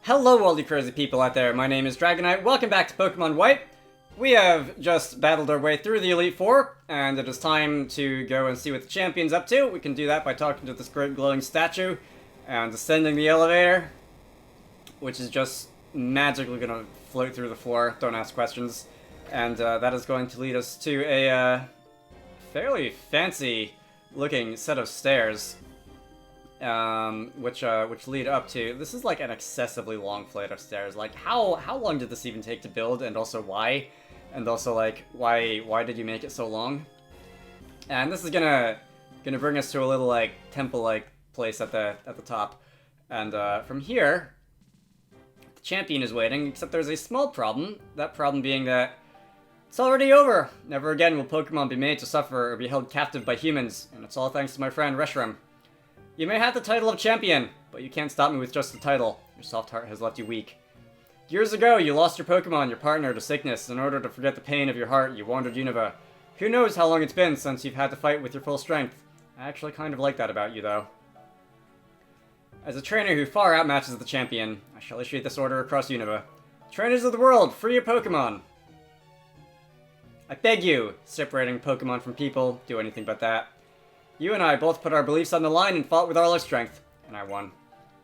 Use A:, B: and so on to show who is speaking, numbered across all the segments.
A: Hello all you crazy people out there, my name is Dragonite, welcome back to Pokemon White. We have just battled our way through the Elite Four, and it is time to go and see what the champion's up to. We can do that by talking to this great glowing statue, and descending the elevator, which is just magically gonna float through the floor, don't ask questions. And that is going to lead us to a fairly fancy looking set of stairs. Which lead up to, this is like an excessively long flight of stairs. Like, how long did this even take to build, and also why? And also, like, why did you make it so long? And this is gonna bring us to a little, like, temple-like place at the top. And, from here, the champion is waiting, except there's a small problem. That problem being that it's already over! Never again will Pokemon be made to suffer or be held captive by humans, and it's all thanks to my friend Reshiram. You may have the title of champion, but you can't stop me with just the title. Your soft heart has left you weak. Years ago, you lost your Pokemon, your partner, to sickness. In order to forget the pain of your heart, you wandered Unova. Who knows how long it's been since you've had to fight with your full strength. I actually kind of like that about you, though. As a trainer who far outmatches the champion, I shall issue this order across Unova. Trainers of the world, free your Pokemon! I beg you, separating Pokemon from people, do anything but that. You and I both put our beliefs on the line and fought with all our strength, and I won.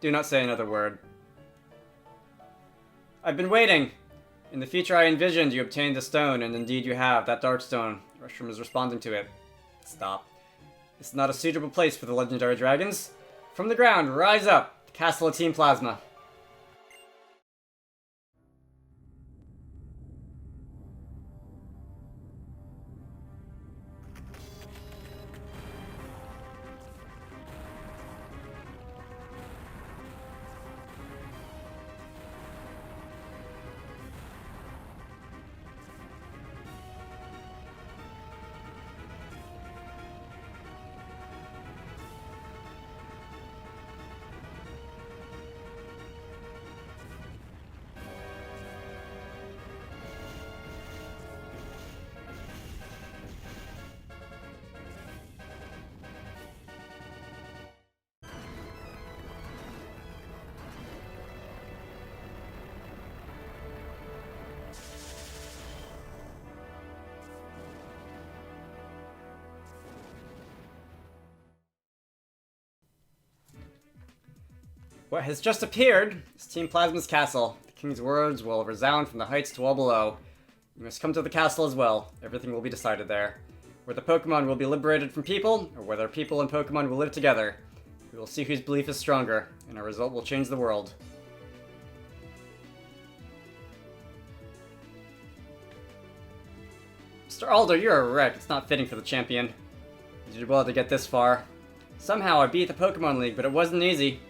A: Do not say another word. I've been waiting. In the future I envisioned you obtained the stone, and indeed you have, that dark stone. Reshiram is responding to it. Stop. This is not a suitable place for the legendary dragons. From the ground, rise up, the castle of Team Plasma. What has just appeared is Team Plasma's castle. The king's words will resound from the heights to all below. You must come to the castle as well. Everything will be decided there. Whether Pokemon will be liberated from people, or whether people and Pokemon will live together. We will see whose belief is stronger, and our result will change the world. Mr. Alder, you're a wreck. It's not fitting for the champion. You did well to get this far. Somehow I beat the Pokemon League, but it wasn't easy.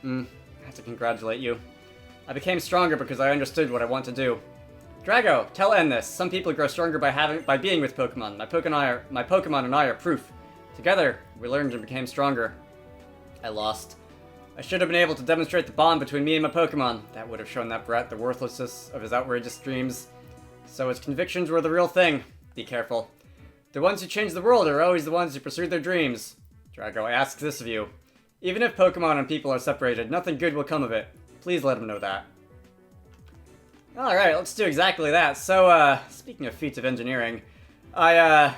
A: I have to congratulate you. I became stronger because I understood what I want to do. Drago, tell N this. Some people grow stronger by being with Pokemon. My Pokemon and I are proof. Together, we learned and became stronger. I lost. I should have been able to demonstrate the bond between me and my Pokemon. That would have shown that brat the worthlessness of his outrageous dreams. So his convictions were the real thing. Be careful. The ones who change the world are always the ones who pursue their dreams. Drago, I ask this of you. Even if Pokemon and people are separated, nothing good will come of it. Please let him know that. Alright, let's do exactly that. So, speaking of feats of engineering, I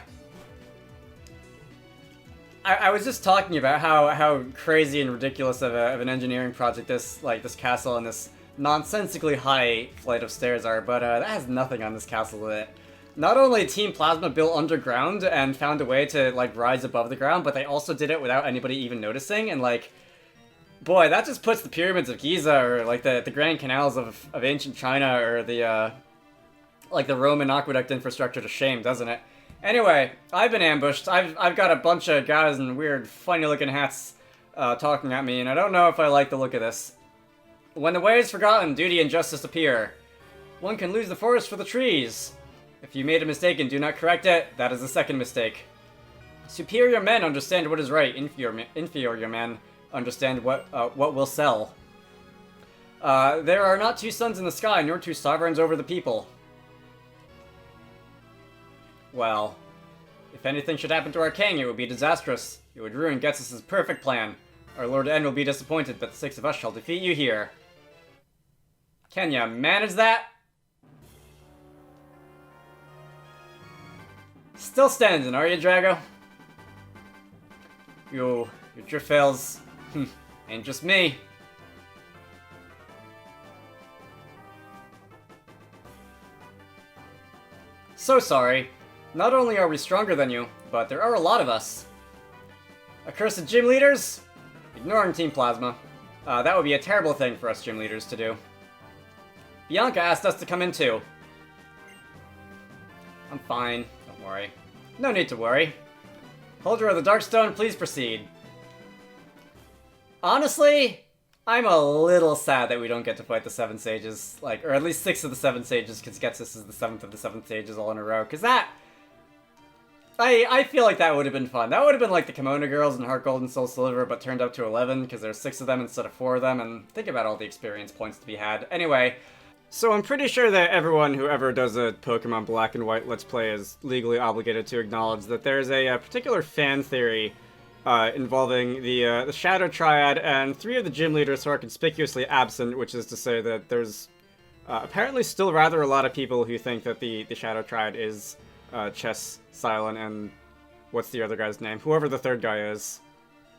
A: was just talking about how crazy and ridiculous of an engineering project this castle and this nonsensically high flight of stairs are, but that has nothing on this castle with it. Not only Team Plasma built underground and found a way to, like, rise above the ground, but they also did it without anybody even noticing, and, like, boy, that just puts the pyramids of Giza, or, like, the Grand Canals of ancient China, or the, like, the Roman aqueduct infrastructure to shame, doesn't it? Anyway, I've been ambushed. I've got a bunch of guys in weird, funny-looking hats talking at me, and I don't know if I like the look of this. When the way is forgotten, duty and justice appear. One can lose the forest for the trees. If you made a mistake and do not correct it, that is the second mistake. Superior men understand what is right. Inferior men understand what will sell. There are not two suns in the sky, nor two sovereigns over the people. Well, if anything should happen to our king, it would be disastrous. It would ruin Ghetsis' perfect plan. Our Lord N will be disappointed, but the six of us shall defeat you here. Can ya manage that? Still standing, are you, Drago? Your drift fails. Ain't just me. So sorry. Not only are we stronger than you, but there are a lot of us. Accursed gym leaders? Ignoring Team Plasma. That would be a terrible thing for us gym leaders to do. Bianca asked us to come in too. I'm fine, don't worry. No need to worry. Holder of the Darkstone, please proceed. Honestly, I'm a little sad that we don't get to fight the 7 Sages, like, or at least 6 of the 7 Sages, because Getsus is the 7th of the 7 Sages all in a row, because that... I feel like that would have been fun. That would have been like the Kimono Girls in Heart Gold and Soul Silver, but turned up to 11, because there's 6 of them instead of 4 of them, and think about all the experience points to be had. Anyway, so I'm pretty sure that everyone who ever does a Pokemon Black and White Let's Play is legally obligated to acknowledge that there's a particular fan theory involving the Shadow Triad and 3 of the gym leaders who are conspicuously absent, which is to say that there's apparently still rather a lot of people who think that the Shadow Triad is Chess, Silent, and what's the other guy's name? Whoever the third guy is.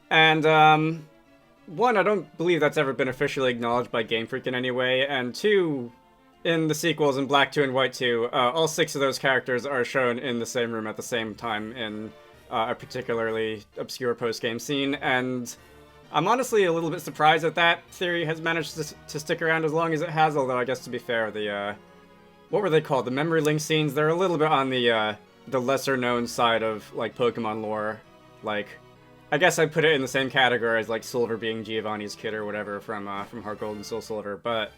A: And, one, I don't believe that's ever been officially acknowledged by Game Freak in any way, and 2, in the sequels in Black 2 and White 2, all 6 of those characters are shown in the same room at the same time in a particularly obscure post-game scene, and I'm honestly a little bit surprised that that theory has managed to stick around as long as it has, although I guess to be fair, the, what were they called? The memory link scenes? They're a little bit on the lesser-known side of, like, Pokemon lore. Like, I guess I'd put it in the same category as, like, Silver being Giovanni's kid or whatever from Heart Gold and Soul Silver, but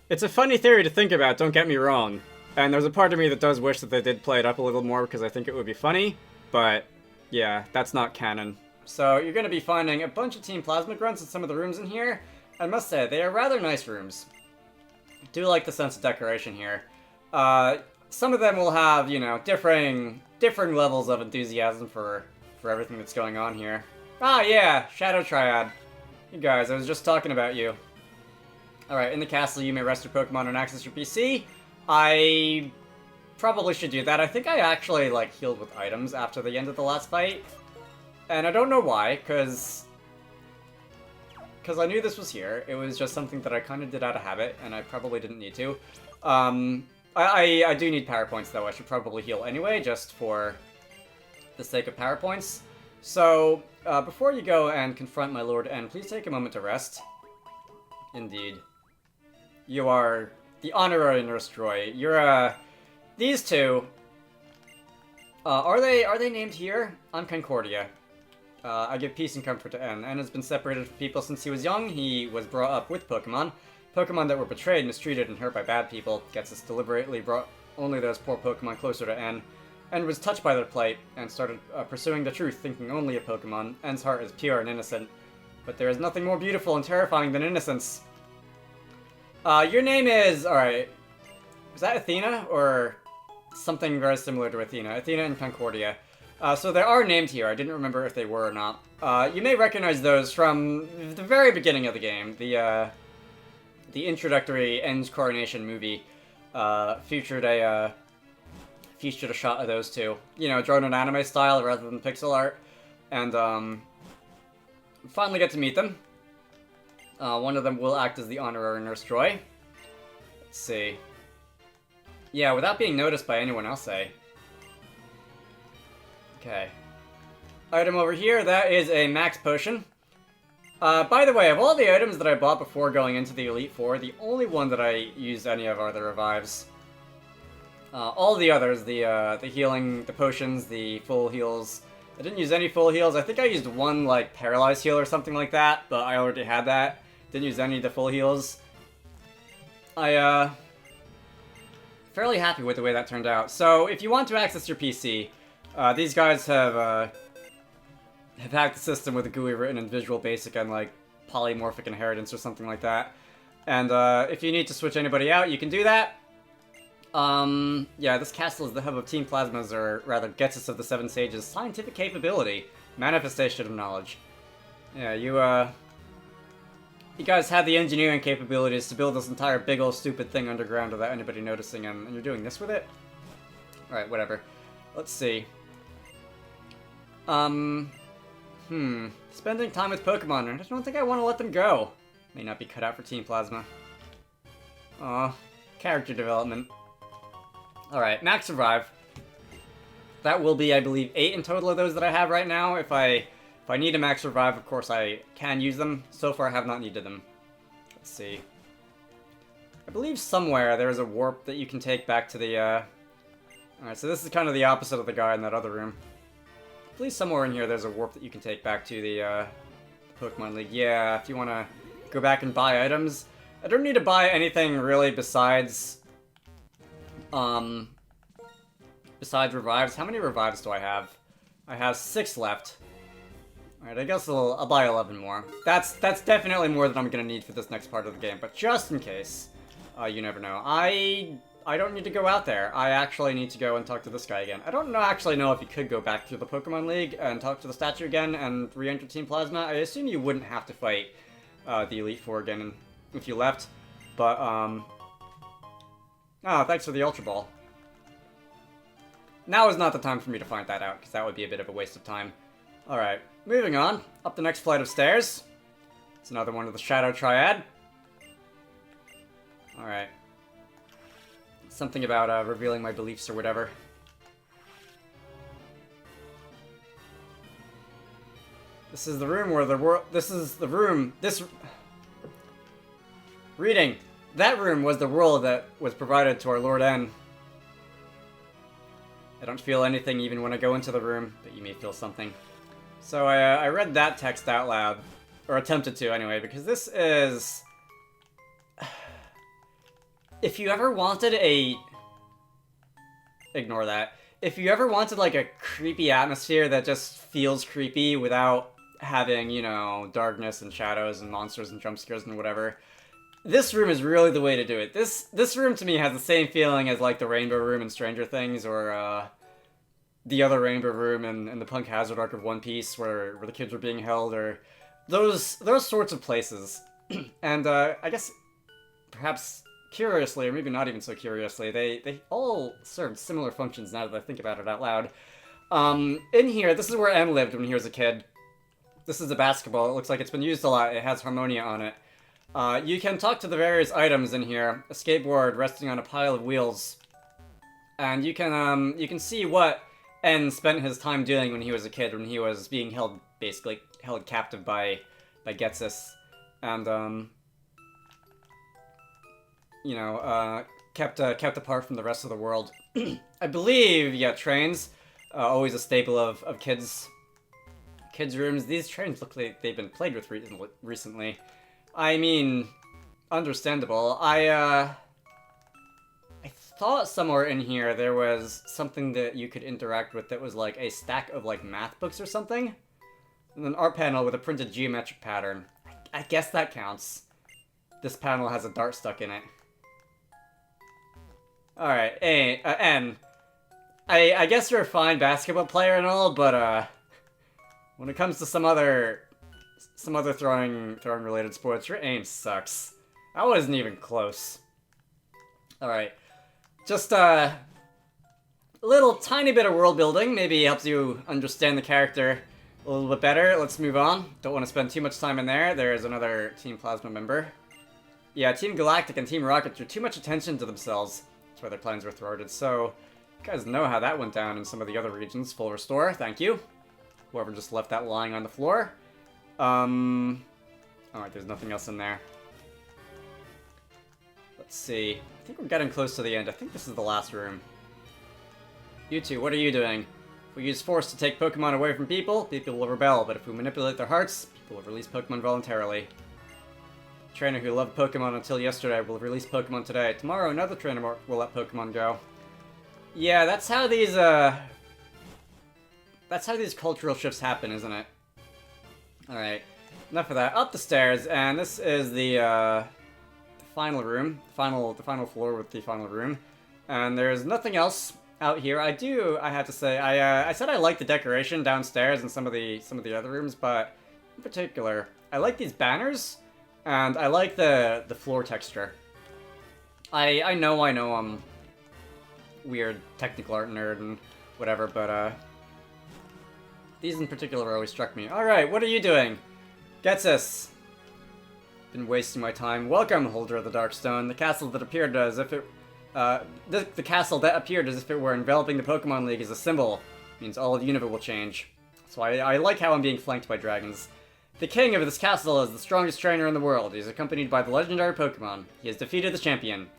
A: it's a funny theory to think about, don't get me wrong. And there's a part of me that does wish that they did play it up a little more because I think it would be funny, but yeah, that's not canon. So you're going to be finding a bunch of Team Plasma Grunts in some of the rooms in here. I must say, they are rather nice rooms. I do like the sense of decoration here. Some of them will have, you know, differing levels of enthusiasm for everything that's going on here. Ah, yeah, Shadow Triad. You guys, I was just talking about you. Alright, in the castle you may rest your Pokemon and access your PC. I probably should do that. I think I actually, like, healed with items after the end of the last fight. And I don't know why, because I knew this was here. It was just something that I kind of did out of habit, and I probably didn't need to. I do need power points, though. I should probably heal anyway, just for the sake of power points. So, before you go and confront my Lord N, please take a moment to rest. Indeed. You are the honorary Nurse Joy. You're, these two... are they named here? I'm Concordia. I give peace and comfort to N. N has been separated from people since he was young. He was brought up with Pokemon. Pokemon that were betrayed, mistreated, and hurt by bad people. Getsus deliberately brought only those poor Pokemon closer to N. N was touched by their plight, and started pursuing the truth, thinking only of Pokemon. N's heart is pure and innocent. But there is nothing more beautiful and terrifying than innocence. Your name is... Alright. Is that Athena? Or something very similar to Athena? Athena and Concordia. So they are named here. I didn't remember if they were or not. You may recognize those from the very beginning of the game. The introductory N's Coronation movie featured a shot of those two. You know, drawn in anime style rather than pixel art. And finally get to meet them. One of them will act as the honorary Nurse Joy. Let's see. Yeah, without being noticed by anyone else, eh? Okay. Item over here, that is a max potion. By the way, of all the items that I bought before going into the Elite Four, the only one that I used any of are the revives. All the others, the healing, the potions, the full heals, I didn't use any full heals. I think I used one, like, paralyzed heal or something like that, but I already had that. Didn't use any of the full heals. Fairly happy with the way that turned out. So, if you want to access your PC, these guys have hacked the system with a GUI written in Visual Basic and, like, polymorphic inheritance or something like that. And, if you need to switch anybody out, you can do that. Yeah, this castle is the hub of Team Plasma's, or rather, Getsus of the Seven Sages' scientific capability, manifestation of knowledge. Yeah, You guys had the engineering capabilities to build this entire big old stupid thing underground without anybody noticing, and you're doing this with it? Alright, whatever. Let's see. Spending time with Pokemon, and I don't think I want to let them go. May not be cut out for Team Plasma. Aw, character development. Alright, max revive. That will be, I believe, 8 in total of those that I have right now. If I need a max revive, of course I can use them. So far I have not needed them. Let's see. I believe somewhere there is a warp that you can take back to the, Alright, so this is kind of the opposite of the guy in that other room. I believe somewhere in here there's a warp that you can take back to the Pokemon League. Yeah, if you want to go back and buy items. I don't need to buy anything really besides revives. How many revives do I have? I have 6 left. Alright, I guess I'll buy 11 more. That's definitely more than I'm gonna need for this next part of the game, but just in case, you never know. I don't need to go out there. I actually need to go and talk to this guy again. I don't actually know if you could go back through the Pokemon League and talk to the statue again and re-enter Team Plasma. I assume you wouldn't have to fight the Elite Four again if you left, but, oh, thanks for the Ultra Ball. Now is not the time for me to find that out, because that would be a bit of a waste of time. Alright, moving on. Up the next flight of stairs. It's another one of the Shadow Triad. Alright. Something about revealing my beliefs or whatever. This is the room where the world... This is the room... Reading. That room was the world that was provided to our Lord N. I don't feel anything even when I go into the room, but you may feel something. So I read that text out loud. Or attempted to, anyway, because this is... If you ever wanted a... Ignore that. If you ever wanted, like, a creepy atmosphere that just feels creepy without having, you know, darkness and shadows and monsters and jump scares and whatever, this room is really the way to do it. This room, to me, has the same feeling as, like, the Rainbow Room in Stranger Things, or, the other Rainbow Room in the Punk Hazard arc of One Piece, where the kids were being held, or... Those sorts of places. And, I guess, perhaps... curiously, or maybe not even so curiously, they all served similar functions now that I think about it out loud. In here, this is where M lived when he was a kid. This is a basketball. It looks like it's been used a lot. It has Harmonia on it. You can talk to the various items in here. A skateboard resting on a pile of wheels. And you can see what N spent his time doing when he was a kid, when he was being held, basically, held captive by Getsus. And, you know, kept apart from the rest of the world. I believe, yeah, trains, always a staple of kids' rooms. These trains look like they've been played with recently. I mean, understandable. I thought somewhere in here there was something that you could interact with that was like a stack of like math books or something. And an art panel with a printed geometric pattern. I guess that counts. This panel has a dart stuck in it. Alright, N. I guess you're a fine basketball player and all, but, when it comes to some other throwing related sports, your aim sucks. I wasn't even close. Alright. Just, a little tiny bit of world building, maybe helps you understand the character a little bit better. Let's move on. Don't want to spend too much time in there. There's another Team Plasma member. Yeah, Team Galactic and Team Rocket drew too much attention to themselves. That's why their plans were thwarted, so... You guys know how that went down in some of the other regions. Full restore, thank you. Whoever just left that lying on the floor. Alright, there's nothing else in there. Let's see. I think we're getting close to the end. I think this is the last room. You two, what are you doing? If we use force to take Pokemon away from people, people will rebel, but if we manipulate their hearts, people will release Pokemon voluntarily. Trainer who loved Pokemon until yesterday will release Pokemon today. Tomorrow, another trainer will let Pokemon go. Yeah, that's how these cultural shifts happen, isn't it? Alright, enough of that. Up the stairs, and this is the final room. The final floor with the final room. And there's nothing else out here. I have to say, I said I like the decoration downstairs in some of the other rooms, but in particular, I like these banners. And I like the floor texture. I know I'm weird technical art nerd and whatever, but these in particular always struck me. Alright, what are you doing? Getsus. Been wasting my time. Welcome, holder of the Darkstone. The castle that appeared as if it the castle that appeared as if it were enveloping the Pokemon League is a symbol. Means all of Unova will change. So I like how I'm being flanked by dragons. The king of this castle is the strongest trainer in the world. He is accompanied by the legendary Pokemon. He has defeated the champion.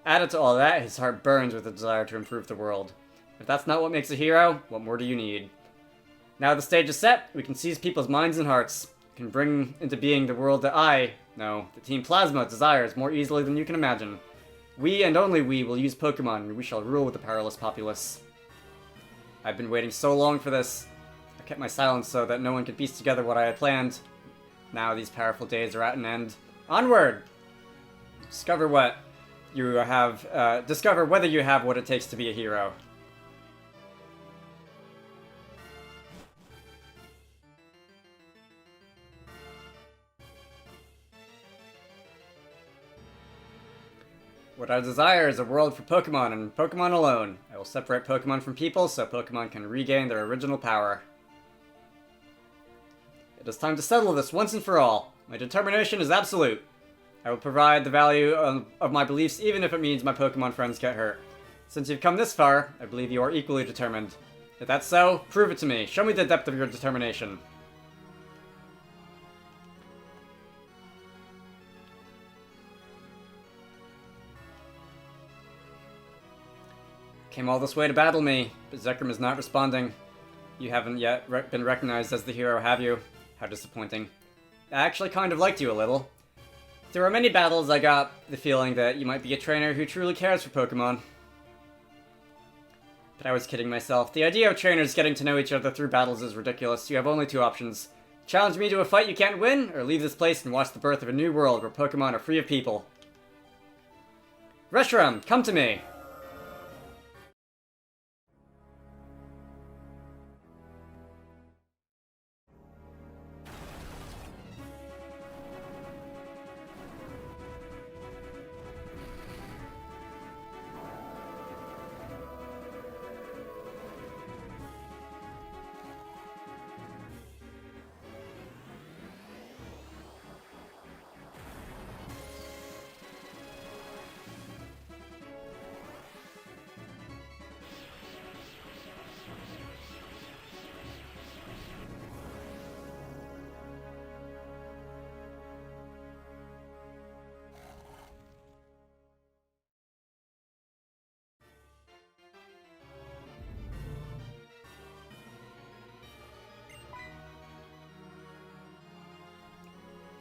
A: Added to all that, his heart burns with a desire to improve the world. If that's not what makes a hero, what more do you need? Now the stage is set, we can seize people's minds and hearts. We can bring into being the world that the Team Plasma, desires more easily than you can imagine. We and only we will use Pokemon, and we shall rule with the powerless populace. I've been waiting so long for this. I kept my silence so that no one could piece together what I had planned. Now these powerful days are at an end. Onward! Discover whether you have what it takes to be a hero. What I desire is a world for Pokemon and Pokemon alone. I will separate Pokemon from people so Pokemon can regain their original power. It is time to settle this once and for all. My determination is absolute. I will provide the value of my beliefs even if it means my Pokemon friends get hurt. Since you've come this far, I believe you are equally determined. If that's so, prove it to me. Show me the depth of your determination. Came all this way to battle me, but Zekrom is not responding. You haven't yet been recognized as the hero, have you? How disappointing. I actually kind of liked you a little. Through our many battles, I got the feeling that you might be a trainer who truly cares for Pokemon. But I was kidding myself. The idea of trainers getting to know each other through battles is ridiculous. You have only two options. Challenge me to a fight you can't win, or leave this place and watch the birth of a new world where Pokemon are free of people. Reshiram, come to me!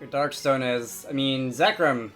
A: Your Darkstone is... Zekrom.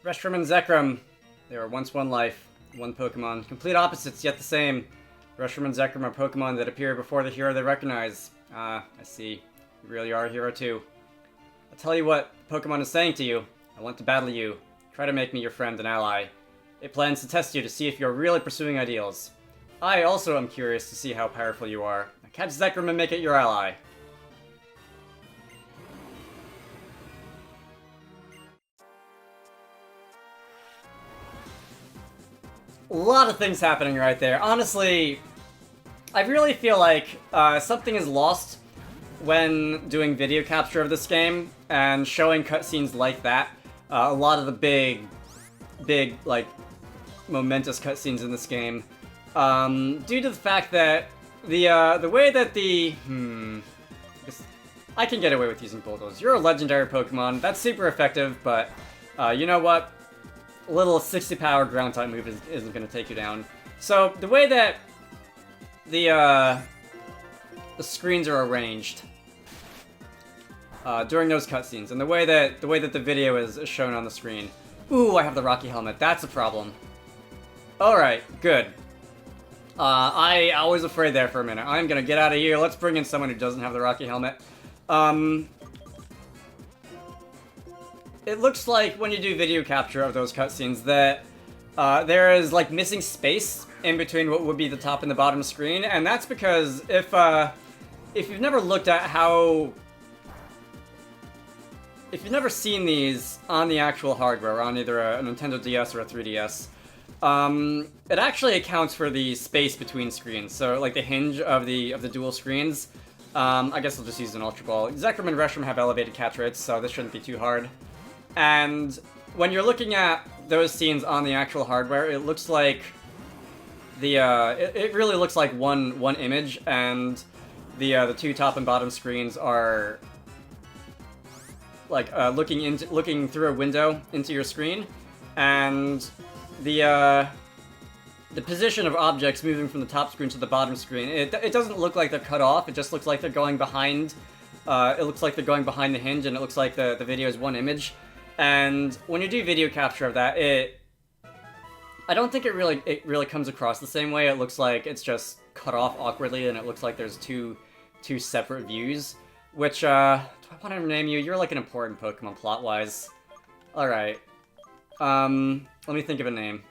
A: Reshiram and Zekrom. They were once one life, one Pokemon. Complete opposites, yet the same. Reshiram and Zekrom are Pokemon that appear before the hero they recognize. Ah, I see. You really are a hero too. I'll tell you what Pokemon is saying to you. I want to battle you. Try to make me your friend and ally. It plans to test you to see if you're really pursuing ideals. I also am curious to see how powerful you are. Catch Zekrom and make it your ally. A lot of things happening right there. Honestly, I really feel like something is lost when doing video capture of this game and showing cutscenes like that. A lot of the big, like, momentous cutscenes in this game, due to the fact that the way that I can get away with using bulldoze. You're a legendary Pokemon, that's super effective, but you know what? A little 60 power ground type move isn't going to take you down. So the way that the screens are arranged during those cutscenes, and the way that the video is shown on the screen. Ooh, I have the Rocky Helmet. That's a problem. All right, good. I was afraid there for a minute. I'm gonna get out of here. Let's bring in someone who doesn't have the Rocky Helmet. It looks like when you do video capture of those cutscenes that there is like missing space in between what would be the top and the bottom screen, and that's because if you've never looked at how, if you've never seen these on the actual hardware, on either a Nintendo DS or a 3DS, it actually accounts for the space between screens. So like the hinge of the dual screens. I guess I'll just use an Ultra Ball. Zekrom and Reshiram have elevated catch rates, so this shouldn't be too hard. And when you're looking at those scenes on the actual hardware, it looks like it really looks like one image, and the two top and bottom screens are like looking through a window into your screen, and the position of objects moving from the top screen to the bottom screen, it doesn't look like they're cut off. It just looks like they're going behind. It looks like they're going behind the hinge, and it looks like the video is one image. And when you do video capture of that, I don't think it really comes across the same way. It looks like it's just cut off awkwardly, and it looks like there's two separate views. Which do I want to name you? You're like an important Pokemon plot-wise. All right. Let me think of a name.